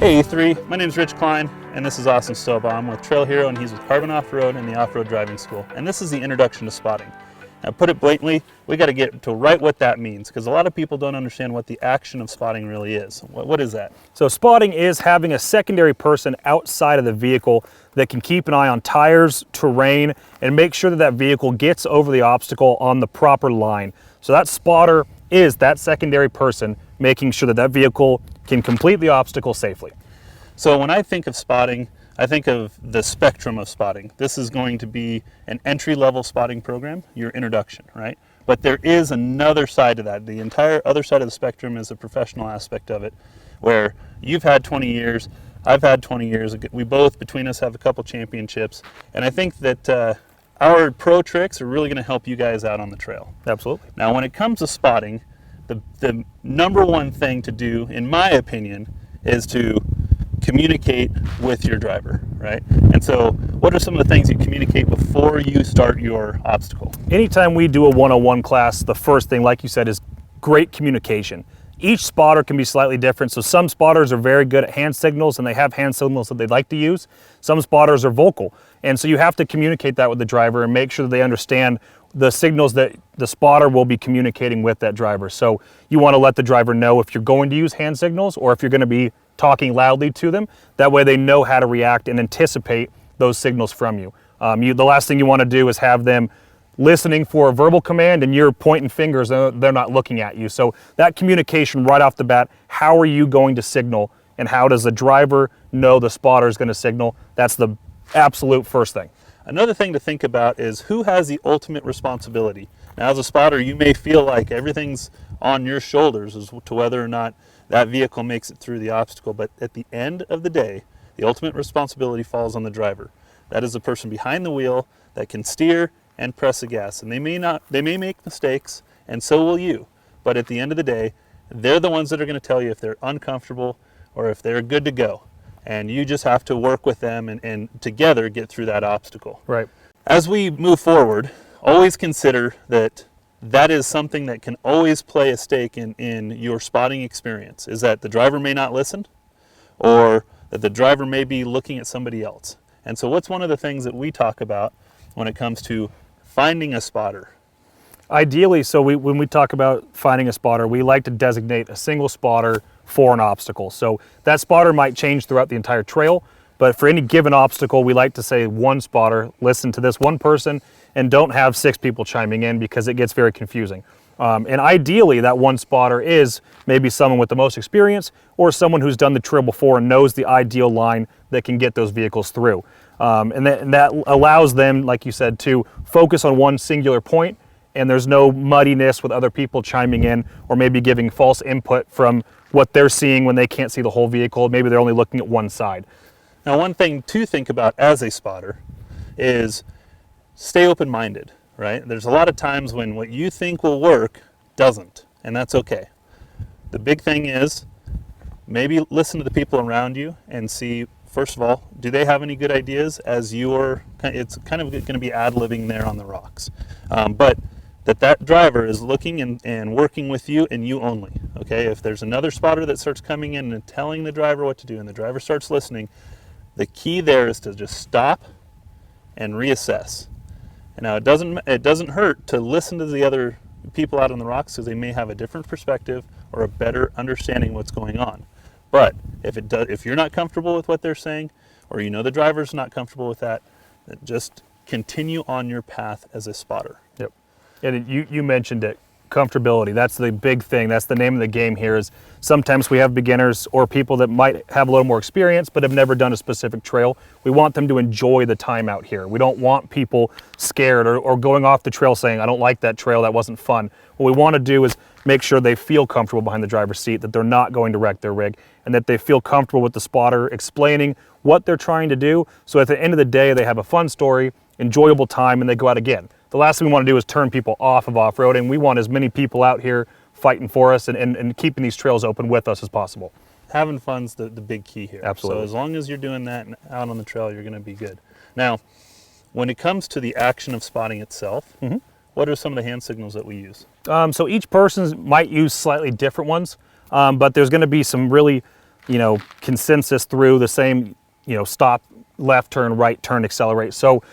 Hey E3, my name is Rich Klein, and this is Austin Stobaugh. I'm with Trail Hero, and he's with Carbon Off-Road and the Off-Road Driving School. And this is the introduction to spotting. Now, put it blatantly, we got to get to right what that means, because a lot of people don't understand what the action of spotting really is. What is that? So spotting is having a secondary person outside of the vehicle that can keep an eye on tires, terrain, and make sure that that vehicle gets over the obstacle on the proper line. So that spotter is that secondary person making sure that that vehicle can complete the obstacle safely. So when I think of spotting, I think of the spectrum of spotting. This is going to be an entry-level spotting program, your introduction, right? But there is another side to that. The entire other side of the spectrum is a professional aspect of it, where you've had 20 years, I've had 20 years. We both, between us, have a couple championships. And I think that our pro tricks are really going to help you guys out on the trail. Absolutely. Now, when it comes to spotting, the number one thing to do, in my opinion, is to communicate with your driver, right? And so what are some of the things you communicate before you start your obstacle? Anytime we do a one-on-one class, the first thing, like you said, is great communication. Each spotter can be slightly different. So some spotters are very good at hand signals and they have hand signals that they like to use. Some spotters are vocal. And so you have to communicate that with the driver and make sure that they understand the signals that the spotter will be communicating with that driver. So you want to let the driver know if you're going to use hand signals or if you're going to be talking loudly to them. That way they know how to react and anticipate those signals from you. The last thing you want to do is have them listening for a verbal command and you're pointing fingers and they're not looking at you. So that communication right off the bat, how are you going to signal and how does the driver know the spotter is going to signal? That's the absolute first thing. Another thing to think about is who has the ultimate responsibility. Now, as a spotter, you may feel like everything's on your shoulders as to whether or not that vehicle makes it through the obstacle, but at the end of the day, the ultimate responsibility falls on the driver. That is the person behind the wheel that can steer and press the gas. And they may make mistakes, and so will you. But at the end of the day, they're the ones that are going to tell you if they're uncomfortable or if they're good to go. And you just have to work with them and together get through that obstacle. Right. As we move forward, always consider that that is something that can always play a stake in your spotting experience, is that the driver may not listen or that the driver may be looking at somebody else. And so what's one of the things that we talk about when it comes to finding a spotter? Ideally, so when we talk about finding a spotter, we like to designate a single spotter for an obstacle. So that spotter might change throughout the entire trail, but for any given obstacle, we like to say one spotter, listen to this one person, and don't have 6 people chiming in because it gets very confusing. And ideally, that one spotter is maybe someone with the most experience or someone who's done the trail before and knows the ideal line that can get those vehicles through. And that allows them, like you said, to focus on one singular point, and there's no muddiness with other people chiming in or maybe giving false input from what they're seeing when they can't see the whole vehicle. Maybe they're only looking at one side. Now, one thing to think about as a spotter is stay open-minded, right? There's a lot of times when what you think will work doesn't, and that's okay. The big thing is maybe listen to the people around you and see, first of all, do they have any good ideas as it's kind of going to be ad-libbing there on the rocks. But that driver is looking and working with you and you only, okay? If there's another spotter that starts coming in and telling the driver what to do and the driver starts listening, the key there is to just stop and reassess. And now it doesn't hurt to listen to the other people out on the rocks because they may have a different perspective or a better understanding of what's going on. But if you're not comfortable with what they're saying, or you know the driver's not comfortable with that, then just continue on your path as a spotter. Yep. And you mentioned it, comfortability. That's the big thing. That's the name of the game here. Is sometimes we have beginners or people that might have a little more experience but have never done a specific trail. We want them to enjoy the time out here. We don't want people scared or going off the trail saying, I don't like that trail, that wasn't fun. What we want to do is make sure they feel comfortable behind the driver's seat, that they're not going to wreck their rig, and that they feel comfortable with the spotter explaining what they're trying to do. So at the end of the day, they have a fun story, enjoyable time, and they go out again. The last thing we want to do is turn people off of off-roading. We want as many people out here fighting for us and keeping these trails open with us as possible. Having fun's the big key here. Absolutely. So as long as you're doing that out on the trail, you're going to be good. Now, when it comes to the action of spotting itself, what are some of the hand signals that we use? So each person might use slightly different ones, but there's going to be some really consensus through the same, stop, left turn, right turn, accelerate. So,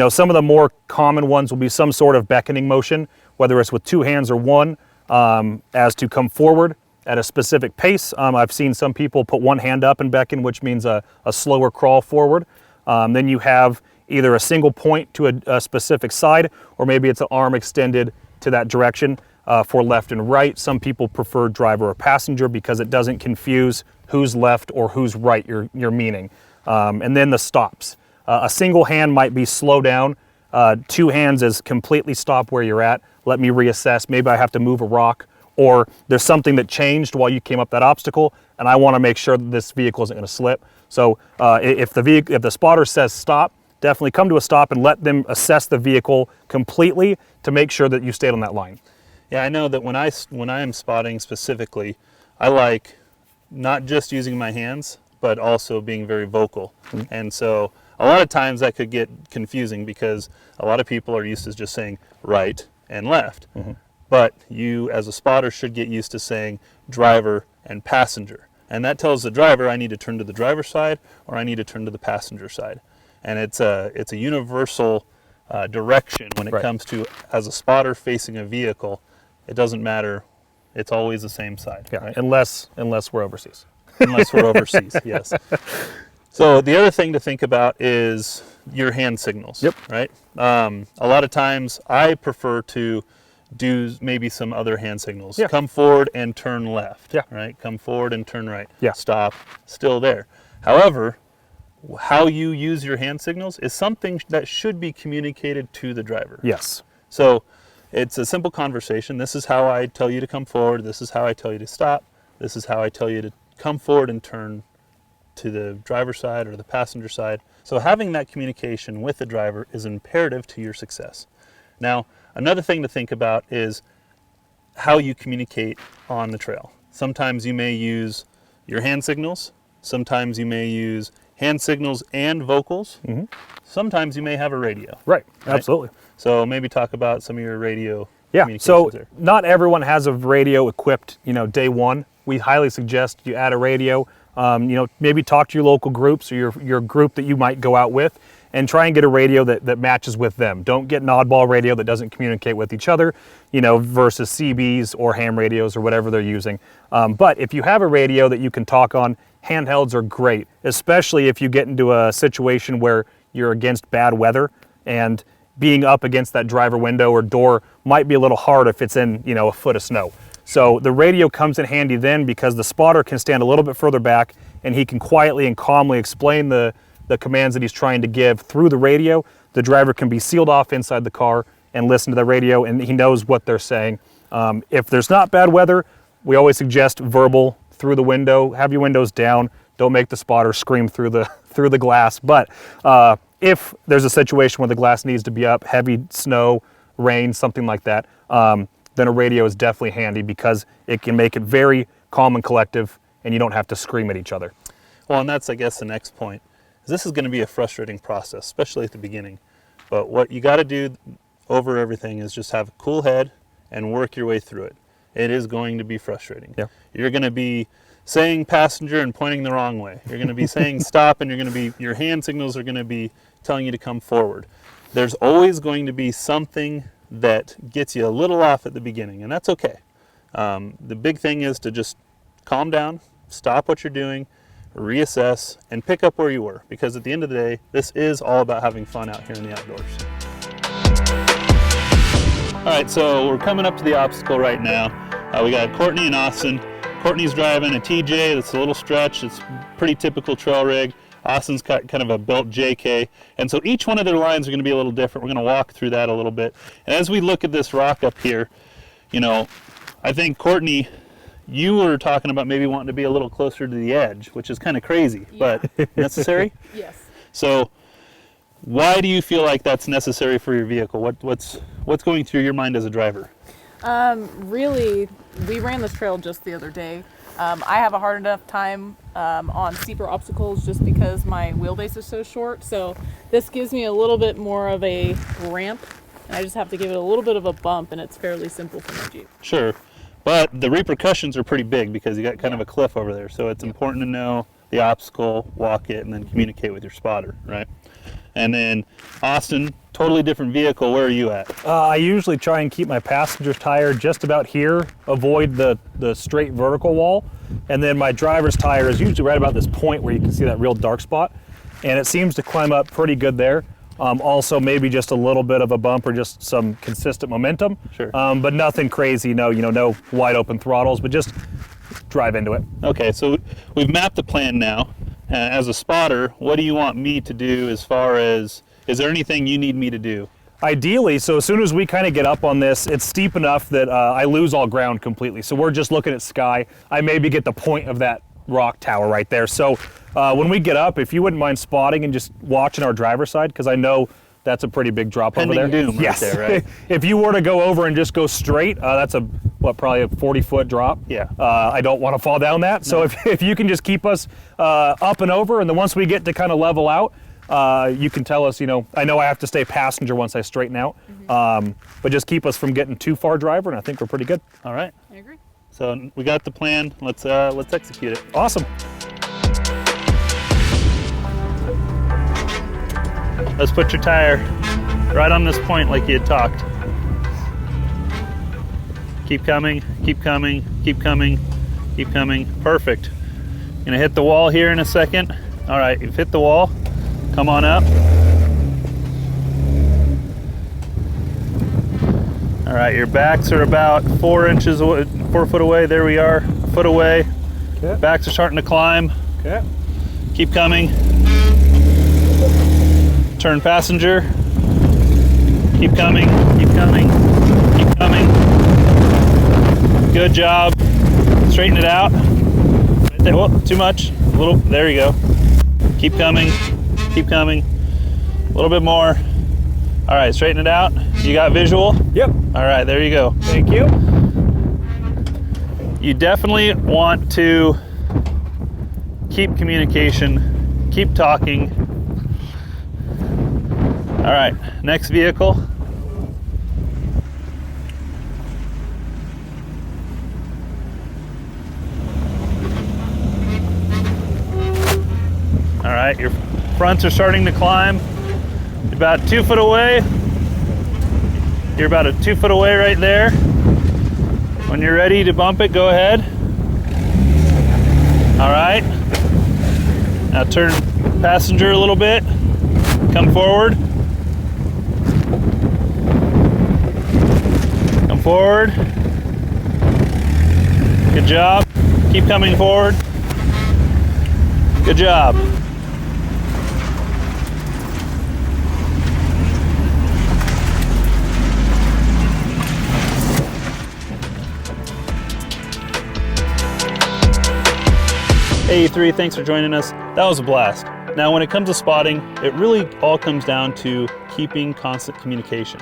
some of the more common ones will be some sort of beckoning motion, whether it's with two hands or one, as to come forward at a specific pace. I've seen some people put one hand up and beckon, which means a slower crawl forward. Then you have either a single point to a specific side, or maybe it's an arm extended to that direction for left and right. Some people prefer driver or passenger because it doesn't confuse who's left or who's right you're meaning. And then the stops. A single hand might be slow down. Two hands is completely stop where you're at. Let me reassess. Maybe I have to move a rock, or there's something that changed while you came up that obstacle, and I want to make sure that this vehicle isn't going to slip. So if the spotter says stop, definitely come to a stop and let them assess the vehicle completely to make sure that you stayed on that line. Yeah, I know that when I am spotting specifically, I like not just using my hands, but also being very vocal. Mm-hmm. And so a lot of times that could get confusing because a lot of people are used to just saying right and left. Mm-hmm. But you as a spotter should get used to saying driver and passenger. And that tells the driver I need to turn to the driver's side or I need to turn to the passenger side. And it's a universal direction when it comes to, as a spotter facing a vehicle, it doesn't matter. It's always the same side. Yeah, right? unless we're overseas. Unless we're overseas, yes. So the other thing to think about is your hand signals. Yep. Right. A lot of times I prefer to do maybe some other hand signals. Yeah. Come forward and turn left. Yeah. Right. Come forward and turn right. Yeah. Stop. Still there. However, how you use your hand signals is something that should be communicated to the driver. Yes. So it's a simple conversation. This is how I tell you to come forward. This is how I tell you to stop. This is how I tell you to come forward and turn to the driver's side or the passenger side. So having that communication with the driver is imperative to your success. Now, another thing to think about is how you communicate on the trail. Sometimes you may use your hand signals. Sometimes you may use hand signals and vocals. Mm-hmm. Sometimes you may have a radio. Right, absolutely. So maybe talk about some of your radio communications. So there. Not everyone has a radio equipped, day one. We highly suggest you add a radio. Maybe talk to your local groups or your group that you might go out with and try and get a radio that matches with them. Don't get an oddball radio that doesn't communicate with each other, versus CBs or ham radios or whatever they're using. But if you have a radio that you can talk on, handhelds are great, especially if you get into a situation where you're against bad weather and being up against that driver window or door might be a little hard if it's in, a foot of snow. So the radio comes in handy then because the spotter can stand a little bit further back and he can quietly and calmly explain the commands that he's trying to give through the radio. The driver can be sealed off inside the car and listen to the radio, and he knows what they're saying. If there's not bad weather, we always suggest verbal through the window. Have your windows down. Don't make the spotter scream through the glass. But if there's a situation where the glass needs to be up, heavy snow, rain, something like that, then a radio is definitely handy because it can make it very calm and collective, and you don't have to scream at each other. Well, and that's, I guess, the next point. This is going to be a frustrating process, especially at the beginning. But what you got to do over everything is just have a cool head and work your way through it. It is going to be frustrating. Yeah. You're going to be saying passenger and pointing the wrong way. You're going to be saying stop, and your hand signals are going to be telling you to come forward. There's always going to be something that gets you a little off at the beginning, and that's okay. The big thing is to just calm down, stop what you're doing, reassess, and pick up where you were, because at the end of the day, this is all about having fun out here in the outdoors. All right, so we're coming up to the obstacle right now. We got Courtney and Austin. Courtney's driving a TJ that's a little stretch. It's pretty typical trail rig. Austin's got kind of a built JK. And so each one of their lines are going to be a little different. We're going to walk through that a little bit. And as we look at this rock up here, I think Courtney, you were talking about maybe wanting to be a little closer to the edge, which is kind of crazy, but necessary? Yes. So why do you feel like that's necessary for your vehicle? What's going through your mind as a driver? Really, we ran this trail just the other day. I have a hard enough time on steeper obstacles just because my wheelbase is so short. So this gives me a little bit more of a ramp, and I just have to give it a little bit of a bump, and it's fairly simple for my Jeep. Sure. But the repercussions are pretty big because you got kind of a cliff over there. So it's important to know the obstacle, walk it, and then communicate with your spotter, right? And then Austin, totally different vehicle. Where are you at? I usually try and keep my passenger tire just about here, avoid the straight vertical wall. And then my driver's tire is usually right about this point where you can see that real dark spot. And it seems to climb up pretty good there. Also maybe just a little bit of a bump or just some consistent momentum. Sure. But nothing crazy, no wide open throttles, but just drive into it. Okay, so we've mapped the plan now. As a spotter, what do you want me to do as far as, is there anything you need me to do? Ideally, so as soon as we kind of get up on this, it's steep enough that I lose all ground completely. So we're just looking at sky. I maybe get the point of that rock tower right there. So when we get up, if you wouldn't mind spotting and just watching our driver's side, because I know that's a pretty big drop Pending over there. doom right there, right? If you were to go over and just go straight, that's probably a 40-foot drop. Yeah. I don't want to fall down that. So if you can just keep us up and over, and then once we get to kind of level out, you can tell us, I know I have to stay passenger once I straighten out, but just keep us from getting too far driver, and I think we're pretty good. All right. I agree. So we got the plan. Let's execute it. Awesome. Let's put your tire right on this point like you had talked. Keep coming, keep coming, keep coming, keep coming. Perfect. Gonna hit the wall here in a second. All right, you've hit the wall. Come on up. All right, your backs are about 4 inches away, 4 foot away. There we are, a foot away. Okay. Backs are starting to climb. Okay. Keep coming. Turn passenger. Keep coming, keep coming, keep coming. Good job. Straighten it out. Right there. Whoa, too much. A little, there you go. Keep coming, keep coming. A little bit more. All right, straighten it out. You got visual? Yep. All right, there you go. Thank you. You definitely want to keep communication, keep talking. All right, next vehicle. All right, your fronts are starting to climb. You're about 2 foot away. You're about a 2 foot away right there. When you're ready to bump it, go ahead. All right. Now turn passenger a little bit. Come forward. Come forward. Good job. Keep coming forward. Good job. Hey E3, thanks for joining us. That was a blast. Now when it comes to spotting, it really all comes down to keeping constant communication.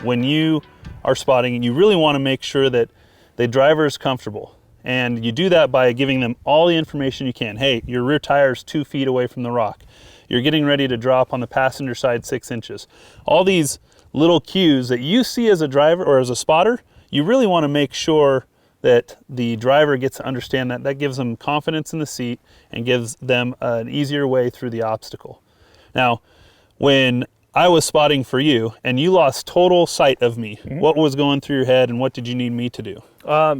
When you are spotting, you really want to make sure that the driver is comfortable. And you do that by giving them all the information you can. Hey, your rear tire is 2 feet away from the rock. You're getting ready to drop on the passenger side 6 inches. All these little cues that you see as a driver or as a spotter, you really want to make sure that the driver gets to understand that. That gives them confidence in the seat and gives them an easier way through the obstacle. Now, when I was spotting for you and you lost total sight of me, what was going through your head and what did you need me to do?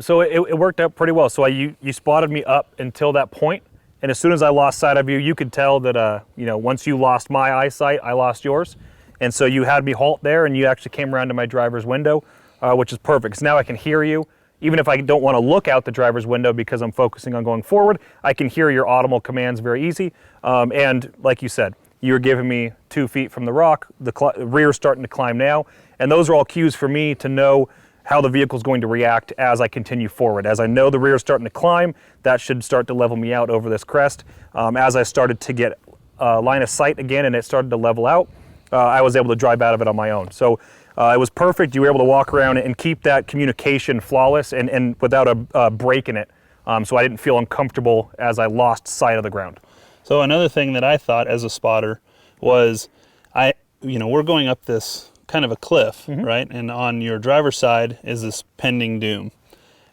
So it worked out pretty well. So you spotted me up until that point, and as soon as I lost sight of you, you could tell that once you lost my eyesight, I lost yours, and so you had me halt there, and you actually came around to my driver's window, which is perfect. So now I can hear you. Even if I don't want to look out the driver's window because I'm focusing on going forward, I can hear your audible commands very easy. And like you said, you're giving me 2 feet from the rock, the rear's starting to climb now, and those are all cues for me to know how the vehicle's going to react as I continue forward. As I know the rear's starting to climb, that should start to level me out over this crest. As I started to get line of sight again and it started to level out, I was able to drive out of it on my own. So it was perfect. You were able to walk around and keep that communication flawless and without a break in it. So I didn't feel uncomfortable as I lost sight of the ground. So another thing that I thought as a spotter was, we're going up this kind of a cliff, right? And on your driver's side is this pending doom.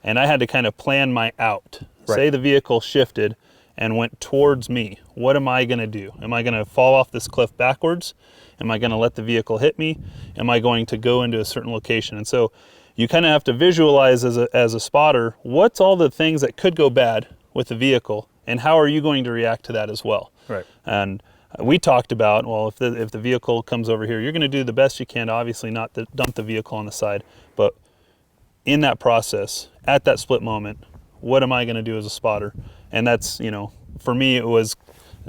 and I had to kind of plan my out. Right. Say the vehicle shifted and went towards me. What am I going to do? Am I going to fall off this cliff backwards? Am I going to let the vehicle hit me? Am I going to go into a certain location? And so you kind of have to visualize as a spotter, what's all the things that could go bad with the vehicle, and how are you going to react to that as well? Right. And we talked about, well, if the vehicle comes over here, you're going to do the best you can, obviously not to dump the vehicle on the side, but in that process, at that split moment, what am I going to do as a spotter? And that's, you know, for me, it was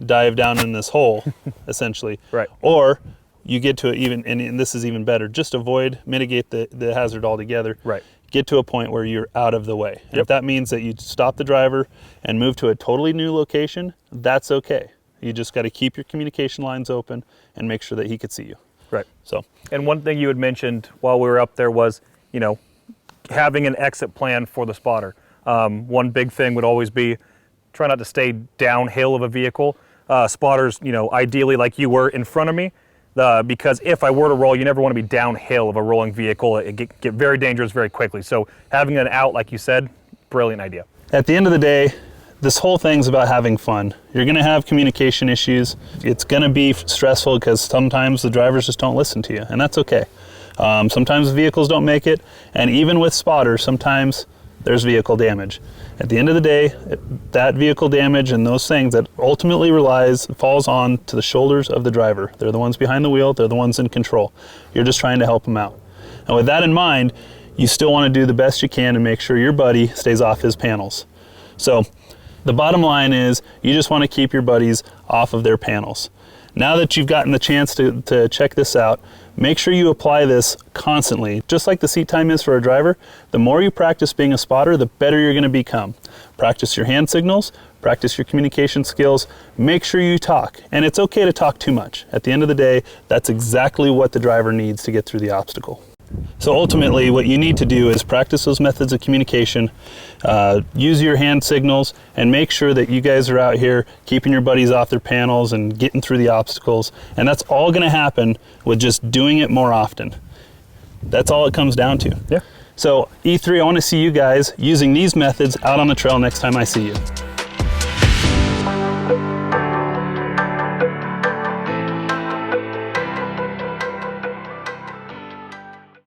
dive down in this hole, essentially. Right. Or you get to it even, and this is even better, just mitigate the hazard altogether. Right. Get to a point where you're out of the way. And if that means that you stop the driver and move to a totally new location, that's okay. You just got to keep your communication lines open and make sure that he could see you. Right. So. And one thing you had mentioned while we were up there was, you know, having an exit plan for the spotter. One big thing would always be try not to stay downhill of a vehicle. Spotters, you know, ideally like you were in front of me, because if I were to roll, you never want to be downhill of a rolling vehicle. It get very dangerous very quickly. So having an out, like you said, brilliant idea. At the end of the day, this whole thing's about having fun. You're going to have communication issues. It's going to be stressful because sometimes the drivers just don't listen to you, and that's okay. Sometimes vehicles don't make it, and even with spotters, sometimes there's vehicle damage. At the end of the day, that vehicle damage and those things, that ultimately falls on to the shoulders of the driver. They're the ones behind the wheel, they're the ones in control. You're just trying to help them out. And with that in mind, you still want to do the best you can to make sure your buddy stays off his panels. So the bottom line is you just want to keep your buddies off of their panels. Now that you've gotten the chance to check this out, make sure you apply this constantly. Just like the seat time is for a driver, the more you practice being a spotter, the better you're going to become. Practice your hand signals, practice your communication skills, make sure you talk. And it's okay to talk too much. At the end of the day, that's exactly what the driver needs to get through the obstacle. So ultimately, what you need to do is practice those methods of communication, use your hand signals, and make sure that you guys are out here keeping your buddies off their panels and getting through the obstacles. And that's all going to happen with just doing it more often. That's all it comes down to. Yeah. So E3, I want to see you guys using these methods out on the trail next time I see you.